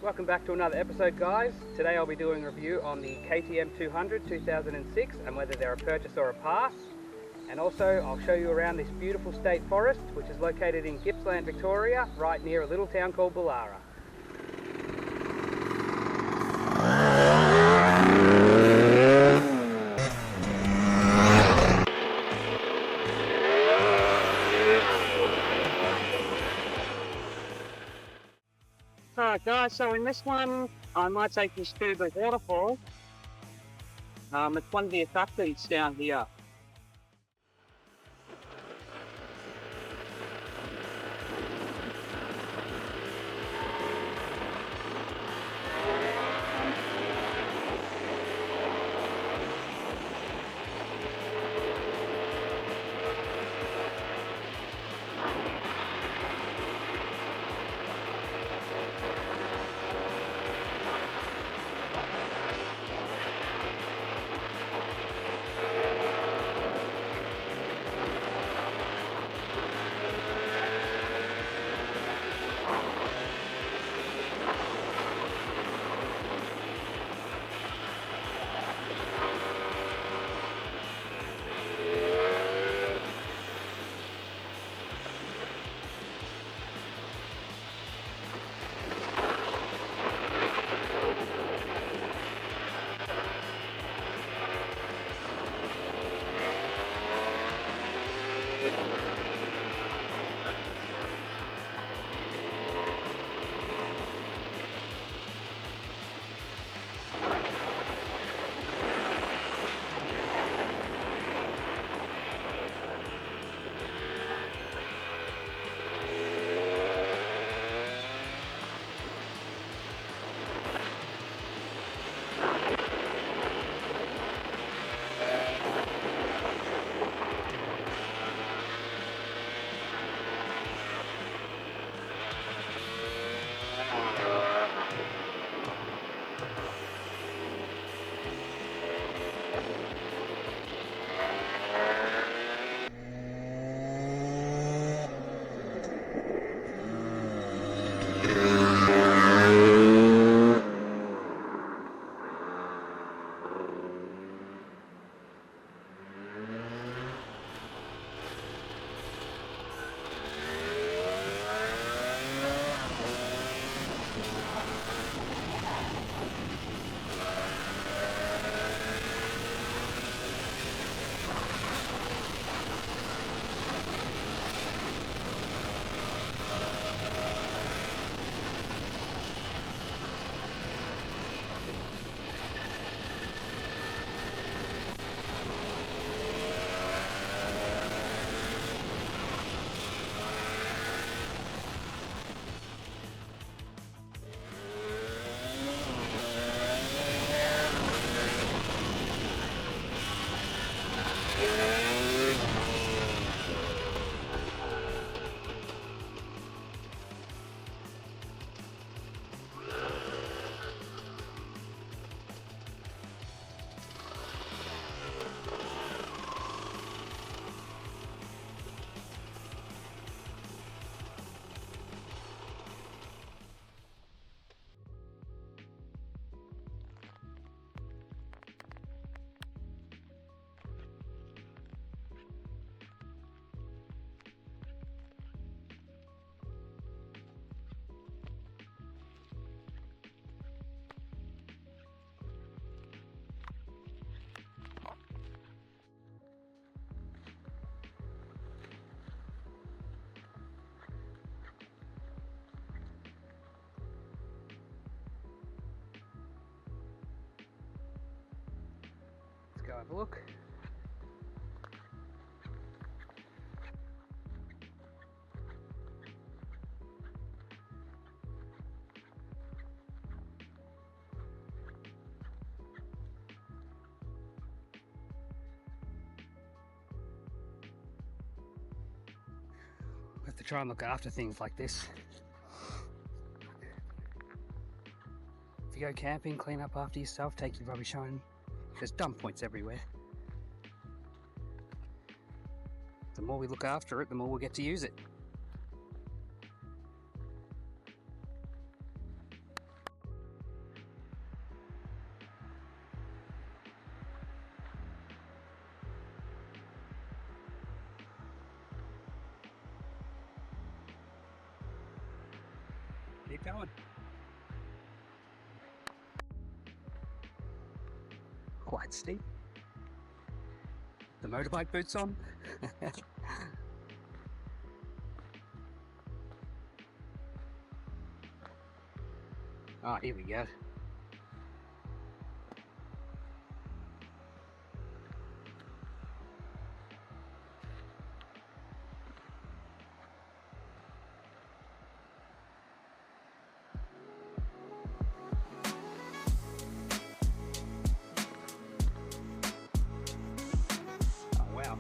Welcome back to another episode, guys. Today I'll be doing a review on the KTM200 2006 and whether they're a purchase or a pass. And also I'll show you around this beautiful state forest, which is located in Gippsland, Victoria, right near a little town called Bullara. Alright guys, so in this one I might take you to the waterfall. It's one of the attractions down here. Go have a look. We have to try and look after things like this. If you go camping, clean up after yourself, take your rubbish home. There's dump points everywhere. The more we look after it, the more we'll get to use it. going. Quite steep. The motorbike boots on. Oh, here we go. Oh, wow.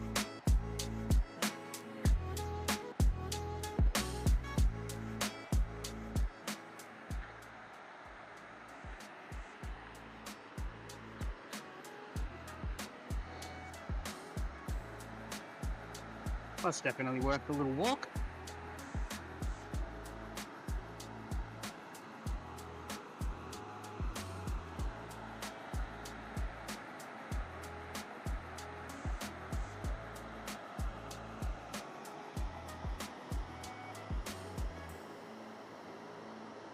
That's definitely worth a little walk.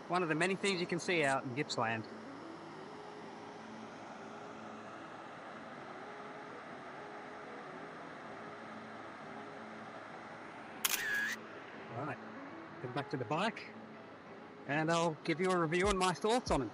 One of the many things you can see out in Gippsland. Right, get back to the bike and I'll give you a review on my thoughts on it.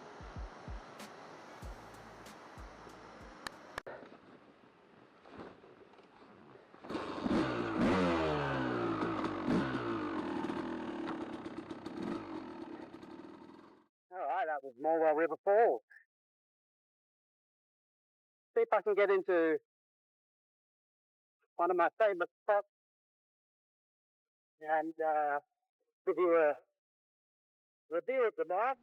Alright, that was Morwell River Falls. See if I can get into one of my favourite spots and give you a review of the bike.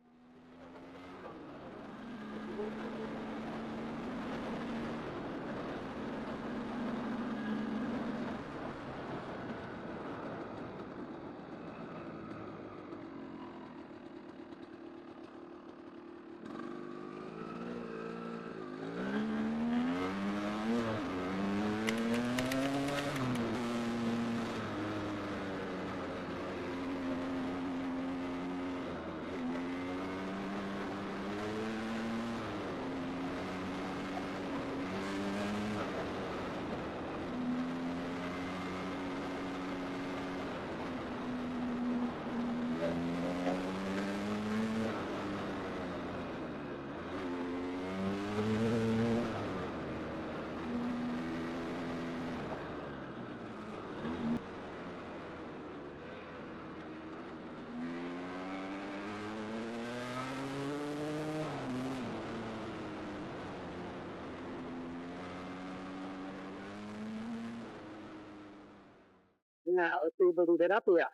Now, let's see if we can get up here.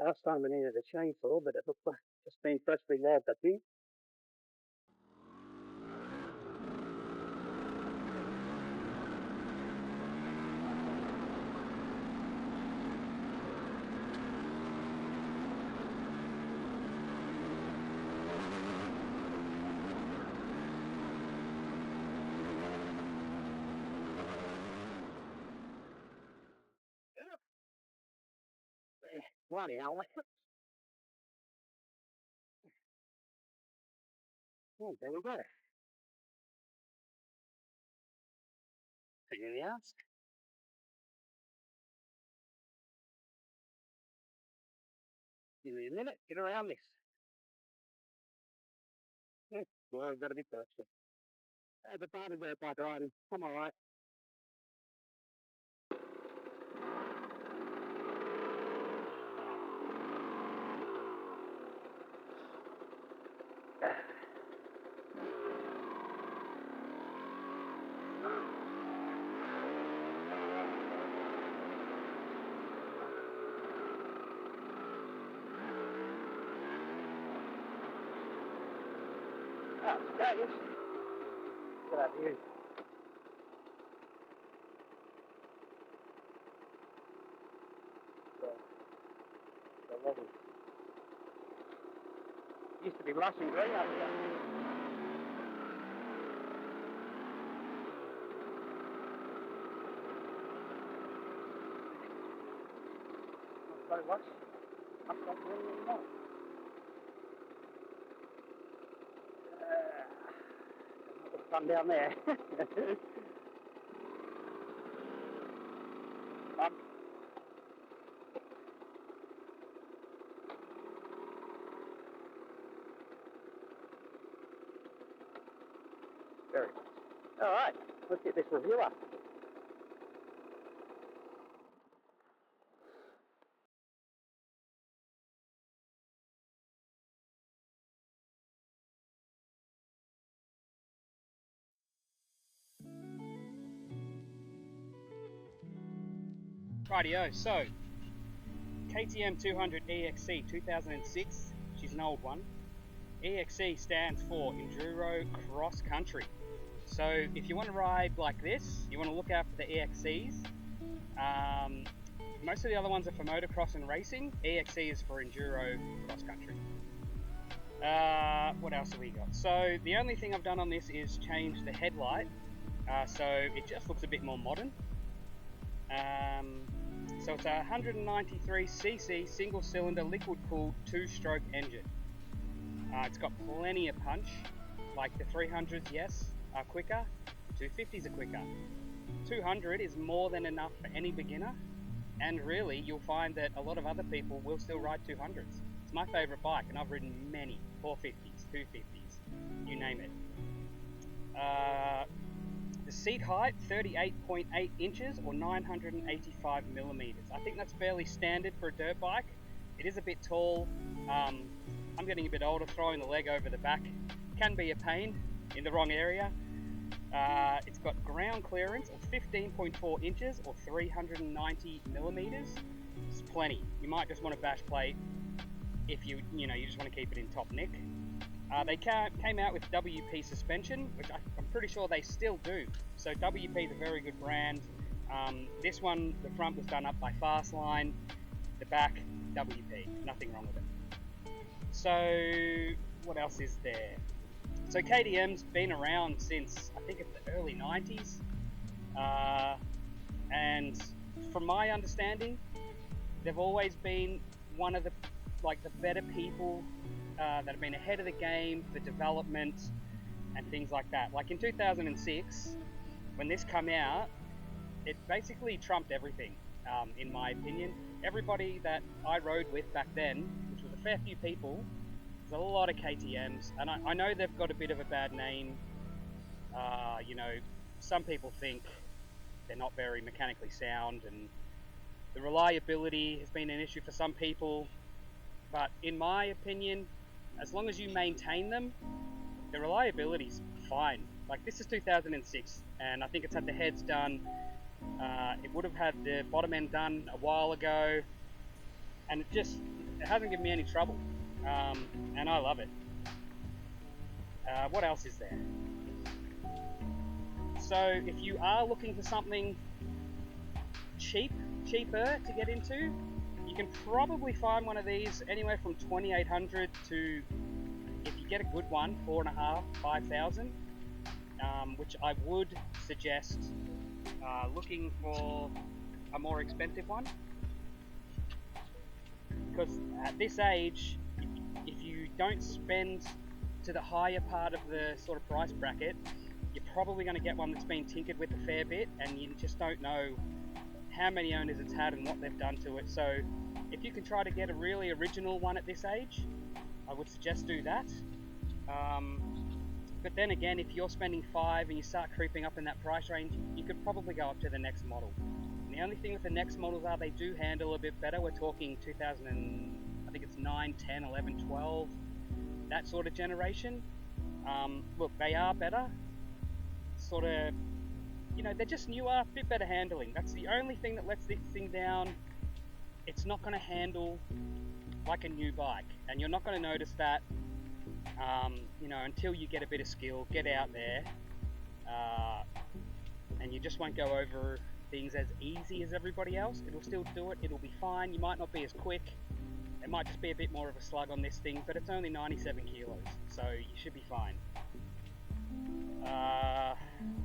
Last time we needed a chainsaw, but it looks like it's just been freshly logged, I think. Bloody hell. Oh, there we go. Anything else? Give me a minute, get around this. Well, I've got to be thirsty. Hey, the party there, bike riding. I'm alright. Oh, that is. Good idea. The level. Used to be lush and green up here. Not so much. up that hill anymore. Doesn't look fun down there. Very good. Alright, let's get this review up. Rightio, so KTM200exc 2006, she's an old one. EXC stands for Enduro Cross Country. So if you want to ride like this, you want to look out for the EXCs. Most of the other ones are for motocross and racing. EXC is for Enduro Cross Country. What else have we got? So the only thing I've done on this is change the headlight. So it just looks a bit more modern. So it's a 193cc single cylinder liquid cooled 2-stroke engine. It's got plenty of punch, like the 300s, yes, are quicker, 250s are quicker. 200 is more than enough for any beginner, and really you'll find that a lot of other people will still ride 200s. It's my favourite bike, and I've ridden many 450s, 250s, you name it. The seat height, 38.8 inches or 985 millimeters. I think that's fairly standard for a dirt bike. It is a bit tall. I'm getting a bit older, throwing the leg over the back can be a pain in the wrong area. It's got ground clearance of 15.4 inches or 390 millimeters. It's plenty. You might just want a bash plate if you just want to keep it in top nick. They came out with WP suspension, which I'm pretty sure they still do. So WP is a very good brand. This one, the front was done up by Fastline, the back, WP. Nothing wrong with it. So what else is there? So KTM's been around since, I think it's the early 90s. And from my understanding, they've always been one of the better people that have been ahead of the game for development and things like that. Like in 2006, when this came out, it basically trumped everything, in my opinion. Everybody that I rode with back then, which was a fair few people, there's a lot of KTMs, and I know they've got a bit of a bad name. Some people think they're not very mechanically sound, and the reliability has been an issue for some people. But in my opinion, as long as you maintain them, the reliability's fine. Like this is 2006, and I think it's had the heads done. It would have had the bottom end done a while ago, and it hasn't given me any trouble, and I love it. What else is there? So if you are looking for something cheaper to get into, you can probably find one of these anywhere from 2,800 to, if you get a good one, 4,500, 5,000, which I would suggest looking for a more expensive one, because at this age, if you don't spend to the higher part of the sort of price bracket, you're probably going to get one that's been tinkered with a fair bit, and you just don't know how many owners it's had and what they've done to it. So if you can try to get a really original one at this age, I would suggest do that. But then again, if you're spending $5 and you start creeping up in that price range, you could probably go up to the next model. And the only thing with the next models are they do handle a bit better. We're talking 2000 and I think it's 9, 10, 11, 12, that sort of generation. Look, they are better. Sort of, they're just newer, a bit better handling. That's the only thing that lets this thing down. It's not going to handle like a new bike, and you're not going to notice that until you get a bit of skill, get out there, and you just won't go over things as easy as everybody else. It'll still do it, it'll be fine. You might not be as quick, it might just be a bit more of a slug on this thing, but it's only 97 kilos, so you should be fine.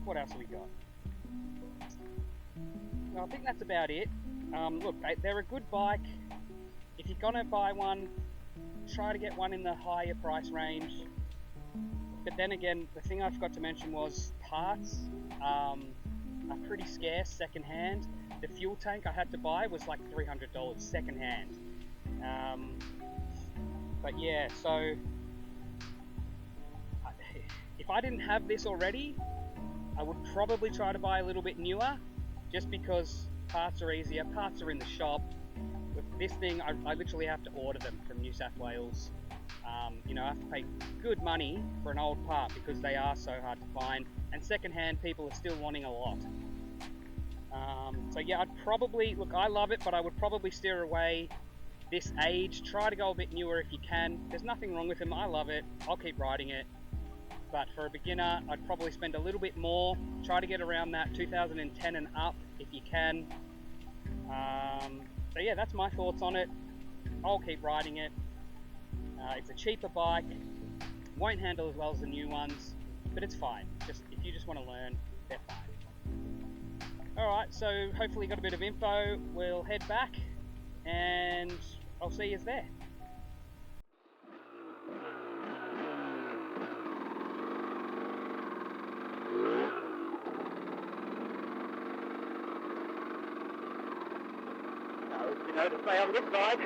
What else have we got? Well, I think that's about it. Look, they're a good bike if you're gonna buy one, try to get one in the higher price range. But then again, the thing I forgot to mention was parts are pretty scarce secondhand. The fuel tank I had to buy was like $300 secondhand. But yeah, so if I didn't have this already, I would probably try to buy a little bit newer, just because parts are easier, parts are in the shop. With this thing, I literally have to order them from New South Wales. You know, I have to pay good money for an old part because they are so hard to find, and secondhand people are still wanting a lot. So yeah, I'd probably, look, I love it, but I would probably steer away this age. Try to go a bit newer if you can. There's nothing wrong with them, I love it, I'll keep riding it. But for a beginner, I'd probably spend a little bit more. Try to get around that 2010 and up if you can. So yeah, that's my thoughts on it. I'll keep riding it. It's a cheaper bike, won't handle as well as the new ones, but it's fine. Just if you just want to learn, they're fine. Alright, so hopefully you got a bit of info. We'll head back and I'll see you there. You know, to stay on this side.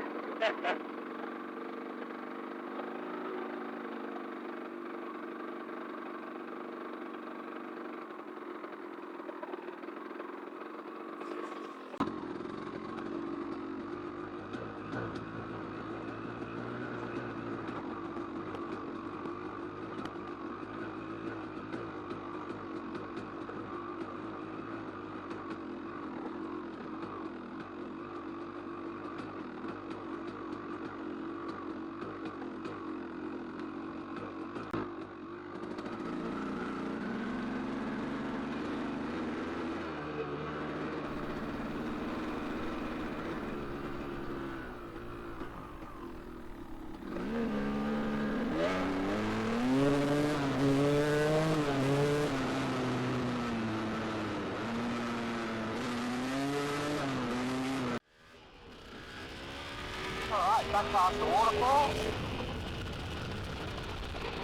Alright, back past the waterfall,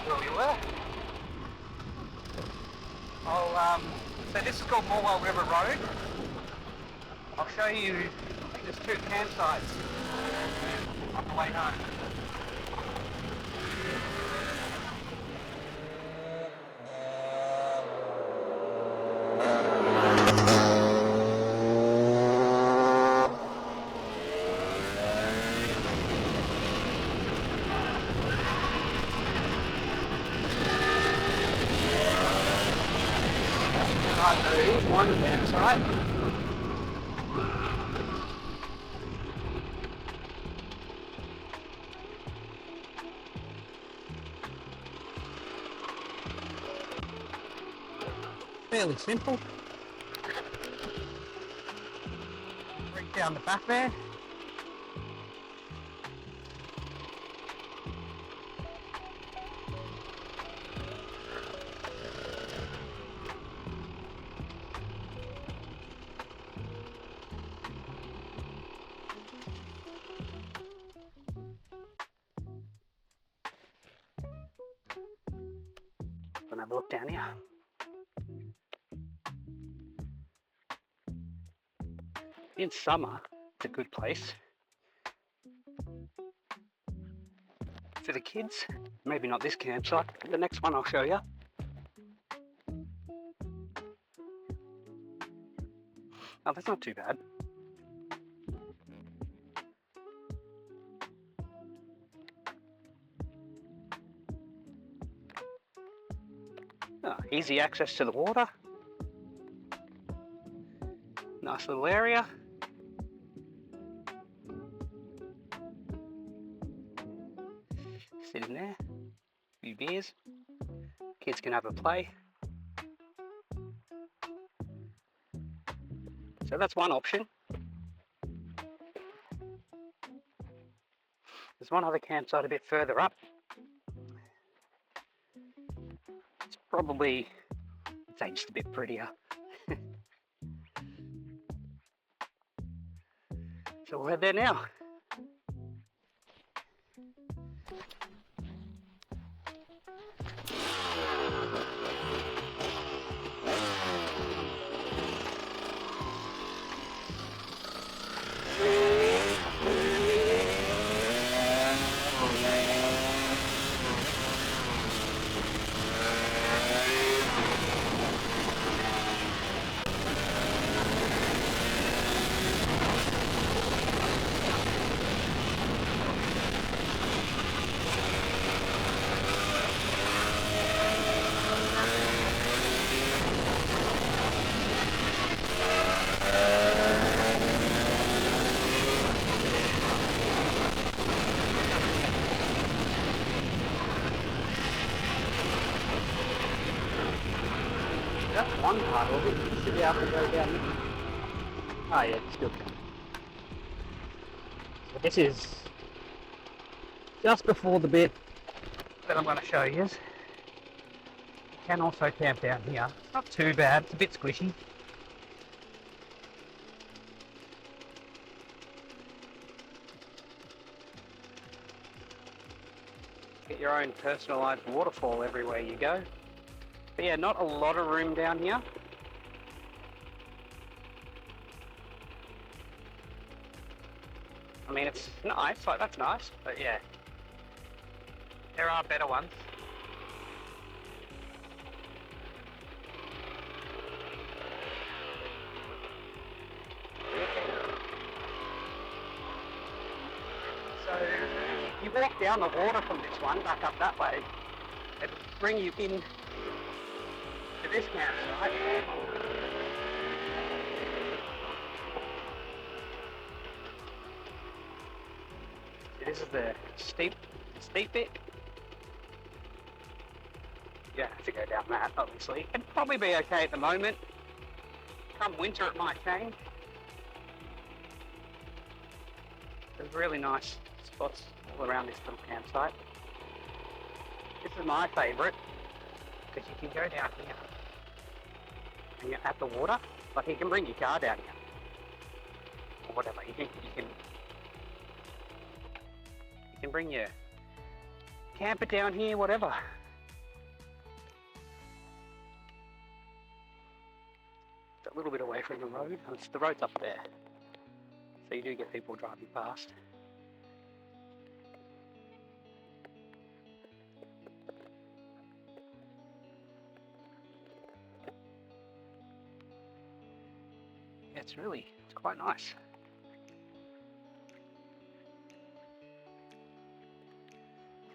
where we were. So this is called Morwell River Road. I'll show you, I think there's 2 campsites on the way home. Right, so here's one campsite. Fairly simple. Right down the back there. Gonna have a look down here. In summer, it's a good place for the kids. Maybe not this campsite, but the next one I'll show you. Oh, that's not too bad. Oh, easy access to the water. Nice little area. Sit in there, a few beers. Kids can have a play. So that's one option. There's one other campsite a bit further up. It's probably, I'd say, just a bit prettier. So we're there now. fun part of it, is to be able to go down this. Oh yeah, it's good. So this is just before the bit that I'm going to show you. You can also camp down here. It's not too bad, it's a bit squishy. Get your own personalised waterfall everywhere you go. But yeah, not a lot of room down here. I mean, it's nice, like that's nice, but yeah, there are better ones. So you walk down the water from this one, back up that way, it'll bring you in to this campsite. This is the steep bit. You don't have to go down that, obviously. It'd probably be okay at the moment. Come winter, it might change. There's really nice spots all around this little campsite. This is my favourite because you can go down here and you're at the water. Like you can bring your car down here or whatever. You can bring your camper down here, whatever. It's a little bit away from the road. The road's up there, so you do get people driving past. Yeah, it's quite nice.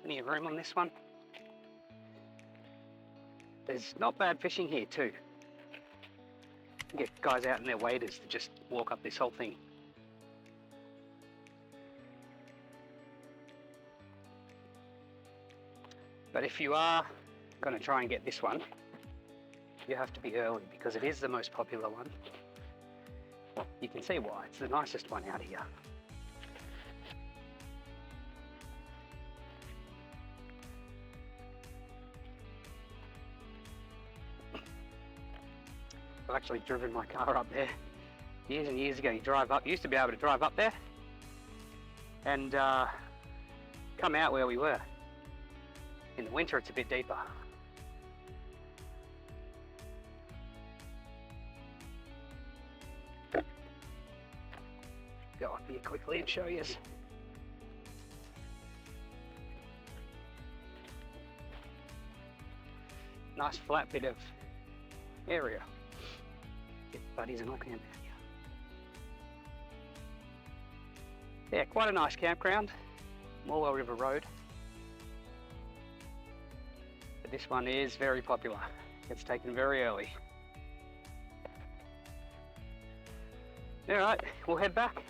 Plenty of room on this one. There's not bad fishing here too. You get guys out in their waders to just walk up this whole thing. But if you are going to try and get this one, you have to be early because it is the most popular one. You can see why, it's the nicest one out here. I've actually driven my car up there years and years ago. You used to be able to drive up there and come out where we were. In the winter it's a bit deeper. Go up here quickly and show you. Nice flat bit of area. Get buddies and all camp out here. Yeah, quite a nice campground. Morwell River Road. But this one is very popular. Gets taken very early. Alright, we'll head back.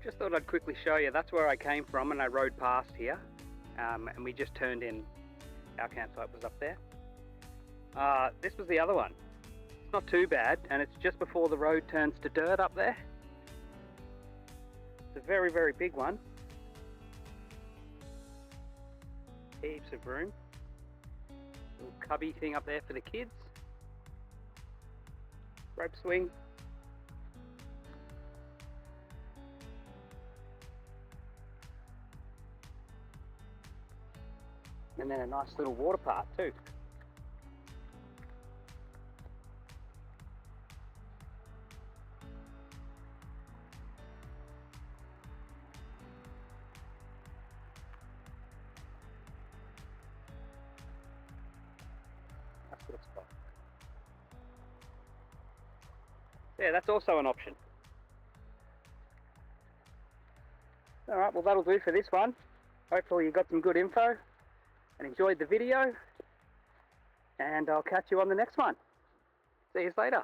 Just thought I'd quickly show you, that's where I came from and I rode past here and we just turned in, our campsite was up there. This was the other one. It's not too bad and it's just before the road turns to dirt up there. It's a very, very big one. Heaps of room. Little cubby thing up there for the kids. Rope swing. And then a nice little water part too. Nice little spot. Yeah, that's also an option. Alright, well that'll do for this one. Hopefully you got some good info and enjoyed the video, and I'll catch you on the next one. See you later.